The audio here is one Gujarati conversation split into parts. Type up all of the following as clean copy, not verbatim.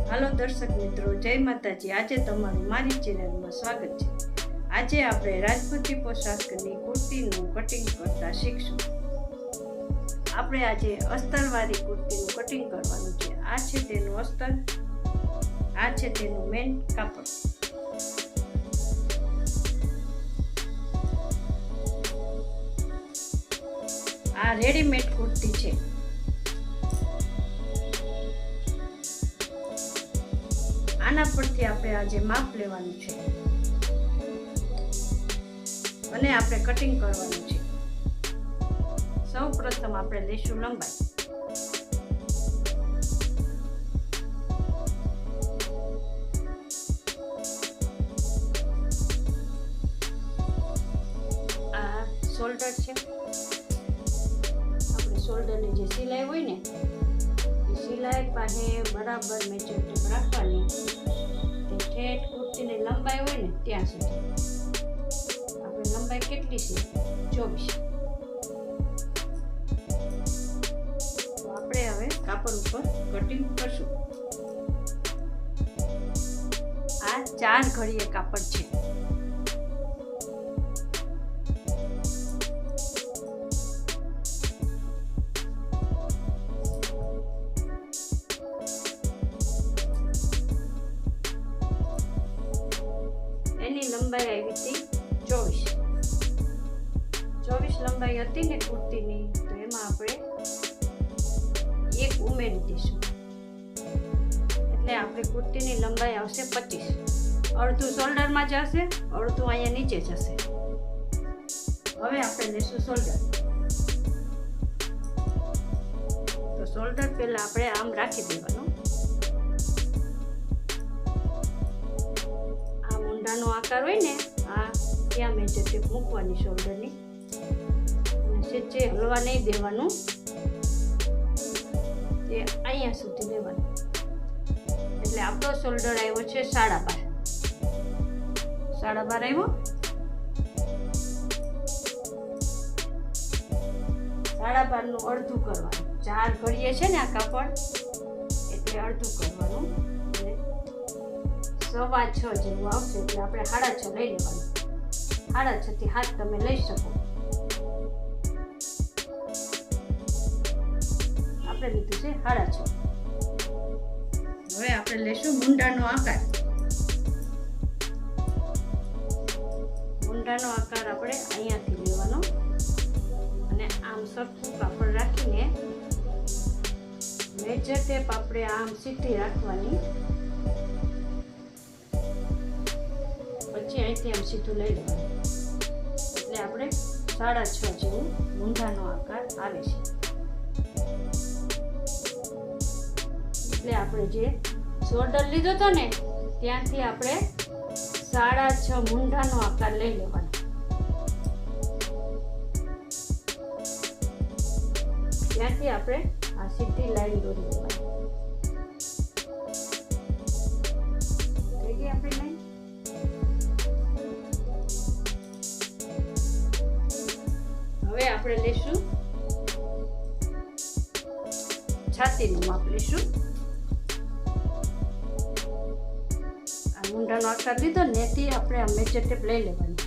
હાલો દર્શક મિત્રો, જય માતાજી। આજે તમારું મારી ચેનલમાં સ્વાગત છે। આજે આપણે રાજપૂતી પોશાકની કુર્તીનું કટિંગ કરતા શીખશું। આપણે આજે અસ્તરવાળી કુર્તીનું કટિંગ કરવાનું છે। આ છે તેનું અસ્તર, આ છે તેનું મેન કાપડ। આ રેડીમેડ કુર્તી છે। આના પરથી આપણે આજે માપ લેવાનું છે અને આપણે કટિંગ કરવાનું છે। સૌ પ્રથમ આપણે લઈશું લંબાઈ। આ શોલ્ડર છે। આપણે શોલ્ડરની જે સિલાઈ હોય ને એ સિલાઈ પાસે બરાબર મેજર ટેપ રાખવાની। તે ઠેઠ કુર્તીની લંબાઈ હોય ને ત્યાં સુધી। આપણે લંબાઈ કેટલી છે? 24। તો આપણે હવે કાપડ ઉપર કટિંગ કરશું। આ 4 ઘડીએ કાપડ છે। એની લંબાઈ આવી હતી 24 લંબાઈ હતી ને કુર્તીની, તો એમાં આપણે 1 ઉમેરી દઈશું। એટલે આપણી કુર્તીની લંબાઈ આવશે 25। અડધું શોલ્ડરમાં જશે, અડધું અહીંયા નીચે જશે। હવે આપણે લઈશું શોલ્ડર। તો શોલ્ડર પહેલા આપણે આમ રાખી દેવાનું। નો આકાર હોય ને આ ત્યાં મેજર ટેપ મૂકવાની શોલ્ડરની, અને સેચે હલવા નહીં દેવાનું। તે અહીંયા સુધી લેવાનું। એટલે આપણો શોલ્ડર આવ્યો છે 12.5 આવ્યો। 12.5 નું અડધું કરવાનું। 4 ઘડીએ છે ને આ કાપડ, એટલે અડધું કરવાનું। 6.25 જેવું આવશે, એટલે આપણે 6.5 લઈ લેવાનું। 6.5 થી 7 તમે લઈ શકો। આપણે લીધું છે 6.5। હવે આપણે લઈશું મુંડાનો આકાર। મુંડાનો આકાર આપણે અહીંયાથી લેવાનો અને આમ સરખું કાપડ રાખીને મેજર ટેપ આપણે આમ સીધી રાખવાની। પછી અહીંથી આમ સીધું લઈ લેવાનું। એટલે આપણે 6.5 જેવું મૂંઢાનો આકાર આવે છે। એટલે આપણે જે શોલ્ડર લીધો હતો ને ત્યાંથી આપણે 6.5 મૂંઢાનો આકાર લઈ લેવાનો। ત્યાંથી આપણે આ સીધી લાઈન દોરી લેવાની। થઈ ગઈ આપણી લાઈન। હવે આપણે લઈશું છાતીનું માપ લઈશું। આ મૂંઢાનો આકાર લીધો ને તે આપણે આ મેજર ટેપ લઈ લેવાની।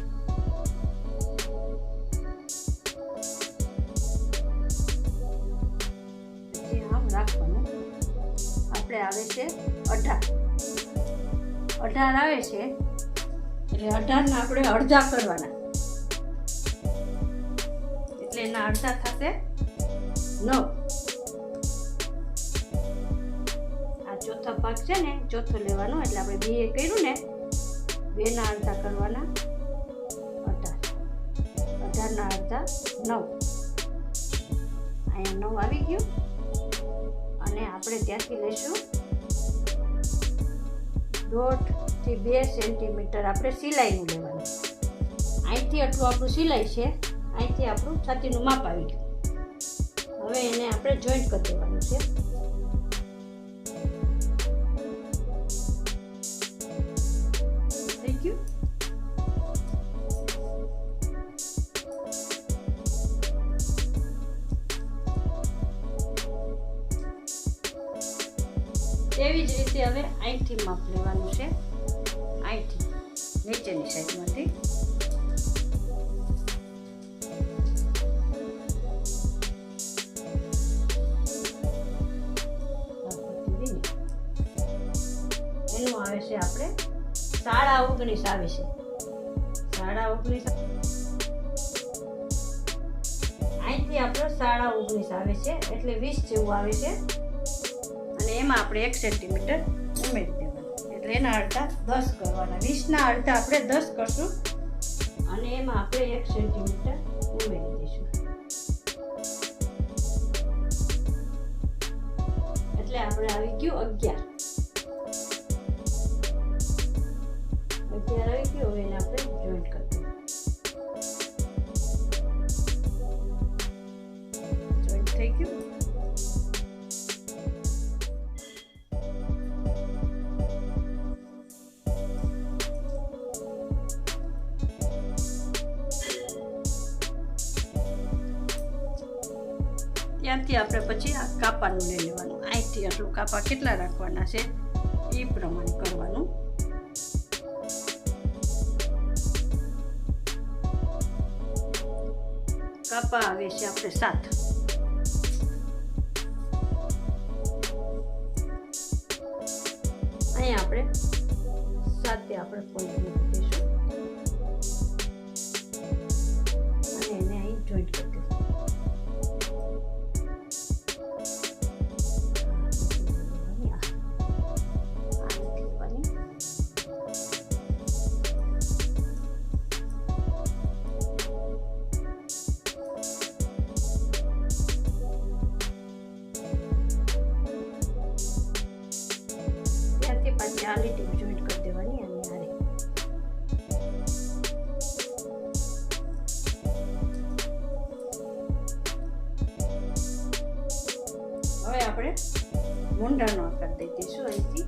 પછી આમ રાખવાનું। આપણે આવે છે 18 આવે છે, એટલે 18 ના આપણે અડધા કરવાના। એટલે એના અડધા થશે 9। આ ચોથો ભાગ છે ને, ચોથો લેવાનો। એટલે આપણે 2 કર્યું ને, 2 ના અડધા કરવાના 18 ના અડધા 9। અહીંયા 9 આવી ગયું। અને આપણે ત્યાંથી લઈશું 1.5 થી 2 સેન્ટીમીટર આપણે સિલાઈનું લેવાનું। અહીંથી આટલું આપણું સિલાઈ છે, અહીંથી આપણું છાતીનું માપ આવી ગયું। હવે એને આપણે જોઈન્ટ કરી દેવાનું છે। થઈ ગયું। તેવી જ રીતે હવે અહીંથી માપ લેવાનું છે, અહીંથી નીચેની સાઈડમાંથી. એનું આવે છે આપણે 19.5 આવે છે, 19.5. અહીંથી આપણે 19.5 આવે છે એટલે 20 જેવું આવે છે. અને એમાં આપણે 1 સેન્ટીમીટર ઉમેરી દેવાનું, એટલે એના અડધા 10 કરવાના. 20ના અડધા આપણે 10 કરશું અને એમાં આપણે 1 સેન્ટીમીટર ઉમેરી દઈશું, એટલે આપણે આવી ગયું 11 આવી ગયું. હવે એને આપણે જોઈન્ટ કરી દઈએ. જોઈન્ટ થઈ ગયું. ત્યાંથી આપણે પછી આ કાપાનું લઈ લેવાનું. અહીંથી આટલું કાપા કેટલા રાખવાના છે એ પ્રમાણે કરવાનું. કાપા આવે છે આપણે 7. અહીંયા આપણે 7 આપણે પોઈન્ટ મૂકી દઈશું અને એને અહીં જોઈન્ટ કરી દઈશું. પાછી આ લીટી જોઈન્ટ કરી દેવાની અને આને હવે આપણે મૂંઢાનો આકાર દઈ દઈશું. અહીંથી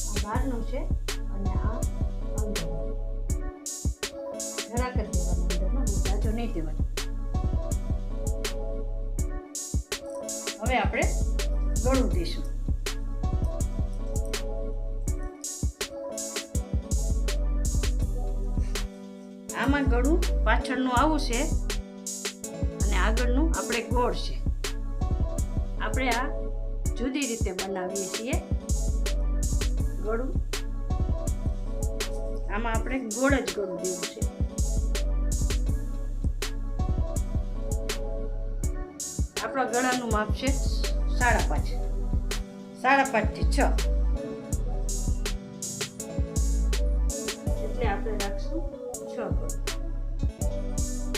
આ બહારનું છે અને આ અંદરનું જરા કરી દેવાનું. નહીં દેવાનું. હવે આપણે ગળું દઈશું. આમાં ગળું પાછળનું આવું છે અને આગળનું આપણે ગોળ છે. આપણે આ જુદી રીતે બનાવીએ છીએ ગળું. આમાં આપણે ગોળ જ ગળું દેવું છે. આપણા ગળાનું માપ છે 5.5, 5.5 થી 6, એટલે આપણે રાખશું 6 ગળ.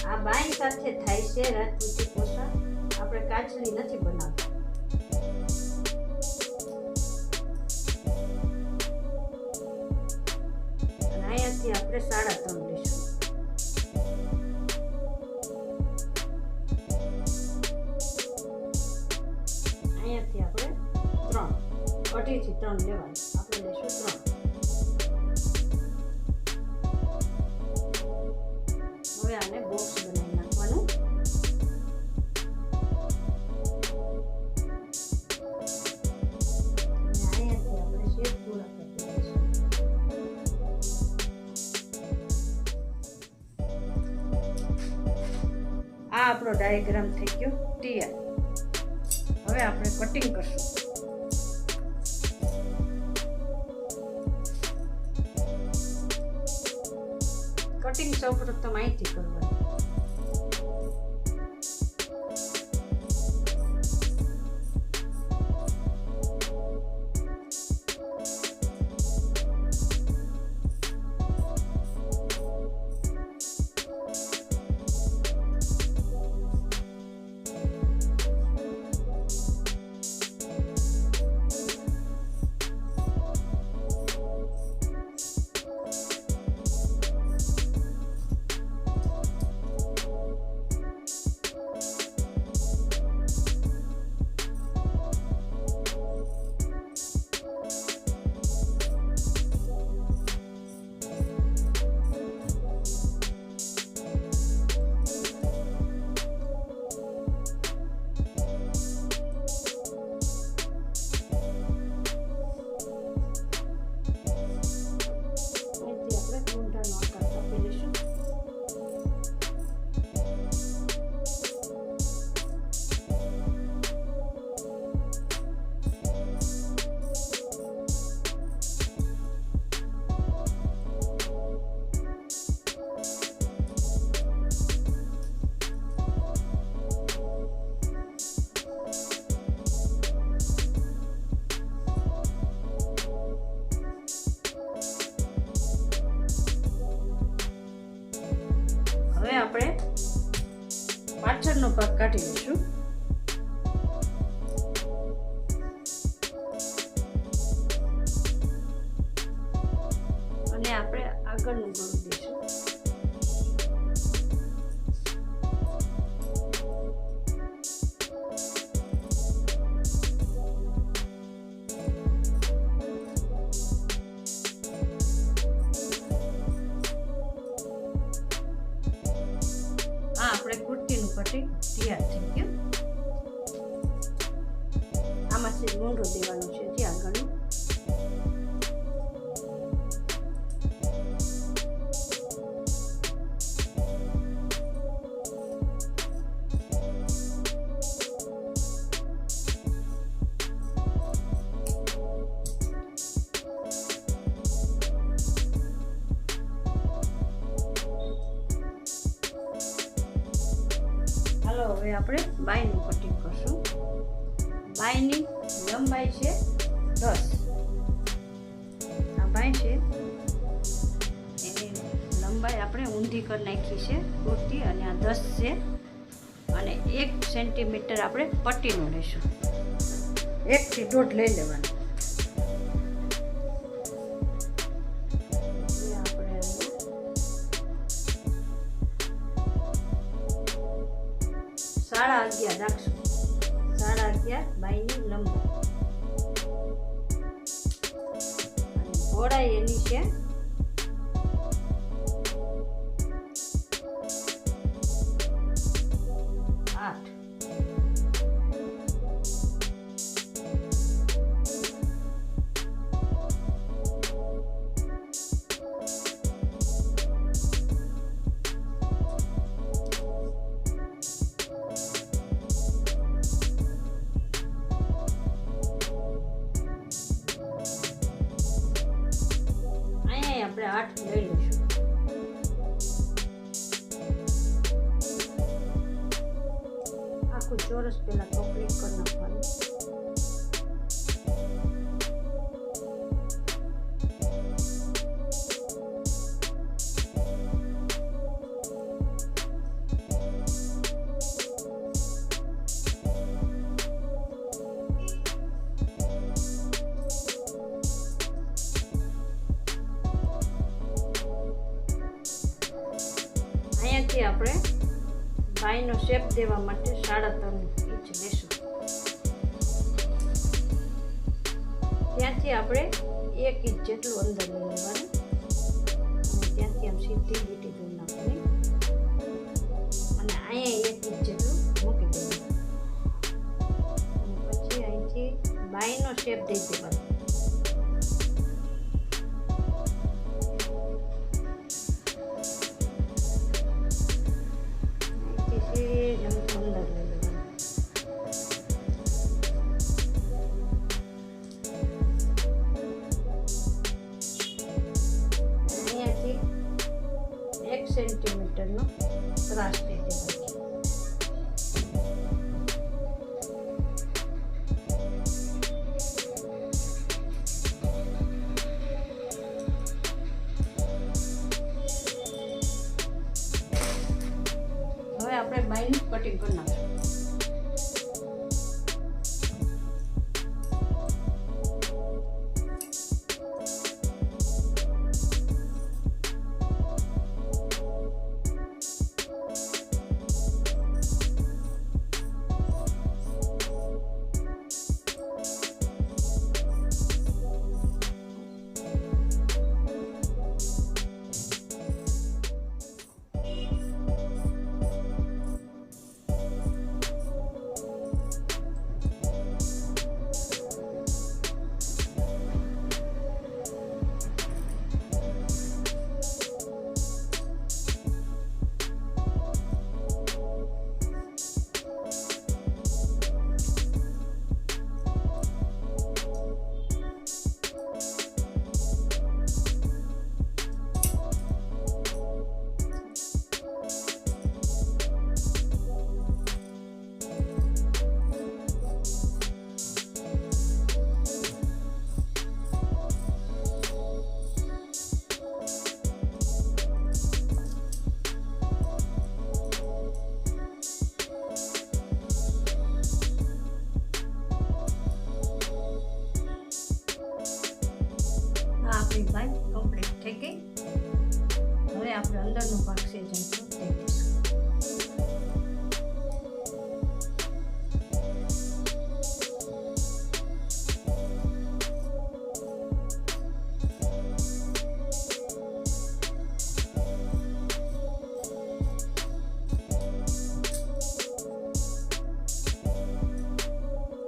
આ બાઈ સાથે થાય છે રાજપૂતી પોશાક. આપણે કાચની નથી બનાવતા. અને અહીંયાથી આપણે 3.5 લઈશું. અહીંયાથી આપણે 3, 2.5 થી 3 લેવાનું. આપણે લઈશું 3. હવે આને બોક્સ બનાવી નાખવાનું. અને અહીંયાથી આપણે શેપ પૂરા કરી દઈશું. આ આપણો ડાયાગ્રામ થઈ ગયો તૈયાર. હવે આપણે કટિંગ કરશું. કટિંગ સૌપ્રથમ અહીંથી કરવાનું. હવે આપણે પાછળનો ભાગ કાઢી લઈશું. અને આપણે આગળનું ગળું દઈશું. આપણે કુર્તીનું કટિંગ તૈયાર થઈ ગયું. આમાંથી મૂંઢું દેવાનું છે જે આગળનું. ચાલો હવે આપણે બાયનું કટિંગ કરશું. બાયની લંબાઈ છે 10. આ બાય છે એની લંબાઈ આપણે ઊંધી કરી નાખી છે કુર્તી, અને આ 10 છે. અને 1 સેન્ટીમીટર આપણે પટ્ટીનું લઈશું. 1 થી 1.5 લઈ લેવાનું. આપણે 11.5 રાખશું. 11.5 બાયની લંબાઈ. અને પહોળાઈ એની છે 8. આપણે 8 લઈ લઈશું. આખું ચોરસ પહેલા કમ્પ્લીટ કરી નાખવાનું. અહીંયાથી આપણે બાયનો શેપ દેવા માટે 3.5 ઇંચ લેશું. ત્યાંથી આપણે 1 ઇંચ જેટલું અંદર લઈ લેવાનું. અને ત્યાંથી આમ સીધી લીટી દોરી નાખવાની. અને અહીંયા 1 ઇંચ જેટલું મૂકી દેવાનું. અને પછી અહીંથી બાયનો શેપ દઈ દેવાનો. અહીંયાથી 1 સેન્ટીમીટરનો ત્રાસ દઈ દેવાનો. હવે આપણે બાયનું કટિંગ કરી નાખીશું.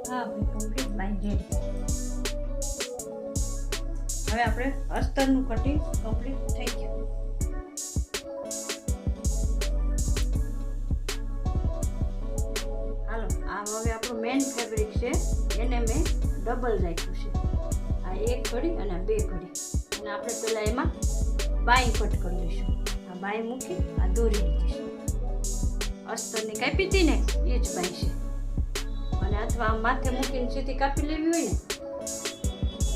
હા આપણે કમ્પ્લીટ બાય રેડી. હવે આપણે અસ્તરનું કટિંગ કમ્પ્લીટ થઈ ગયું. હાલો આ હવે આપણું મેઇન ફેબ્રિક છે એને મેં ડબલ રાખ્યું છે. આ એક ઘડી અને આ બે ઘડી અને આપણે પહેલાં એમાં બાઈ કટ કરી લઈશું. આ બાઈ મૂકી આ દોરી લીધીશું. અસ્તરની કાપી હતી ને એ જ બાઈ છે. અને અથવા આમ માથે મૂકીને સીધી કાપી લેવી હોય ને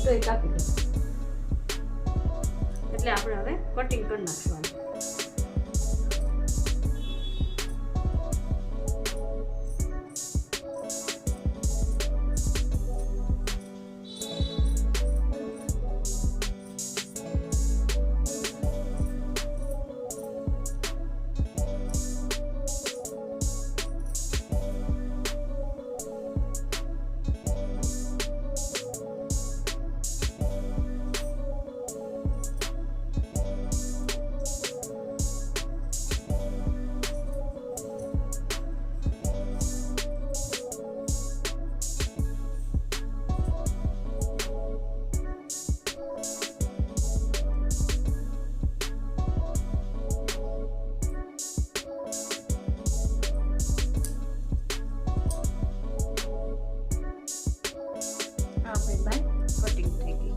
તો એ કાપી લેવું. એટલે આપણે હવે કટિંગ કરી નાખશું. કટિંગ થઈ ગઈ.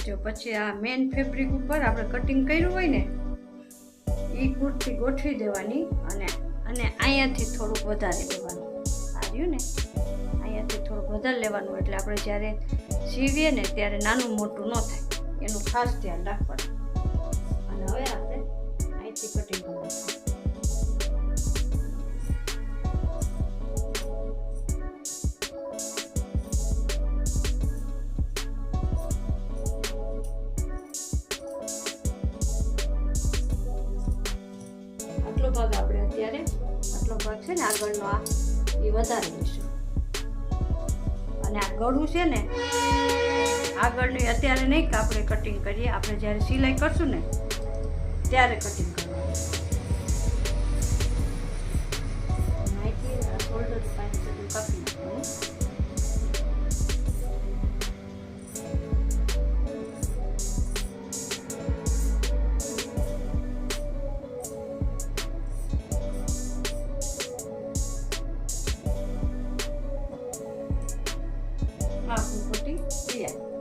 જો પછી આ મેઇન ફેબ્રિક ઉપર આપણે કટિંગ કર્યું હોય ને એ કુર્તી ગોઠવી દેવાની અને અહીંયાથી થોડુંક વધારે લેવાનું. આ રહ્યું ને અહીંયાથી થોડુંક વધારે લેવાનું એટલે આપણે જ્યારે સીવીએ ને ત્યારે નાનું મોટું ન થાય એનું ખાસ ધ્યાન રાખવાનું. અને હવે આપણે અહીંથી કટિંગ કરવાનું. આટલો ભાગ આપણે અત્યારે આટલો ભાગ છે ને આગળનો આ એ વધારે લઈશું. અને આ ગળું છે ને આગળની અત્યારે નહીં કે આપણે કટિંગ કરીએ. આપણે જ્યારે સિલાઈ કરશું ને ત્યારે કટિંગ કરવાનું. અહીંથી આ શોલ્ડર પાસે સુધી કાપી નાખવાનું. આપણું કટિંગ તૈયાર.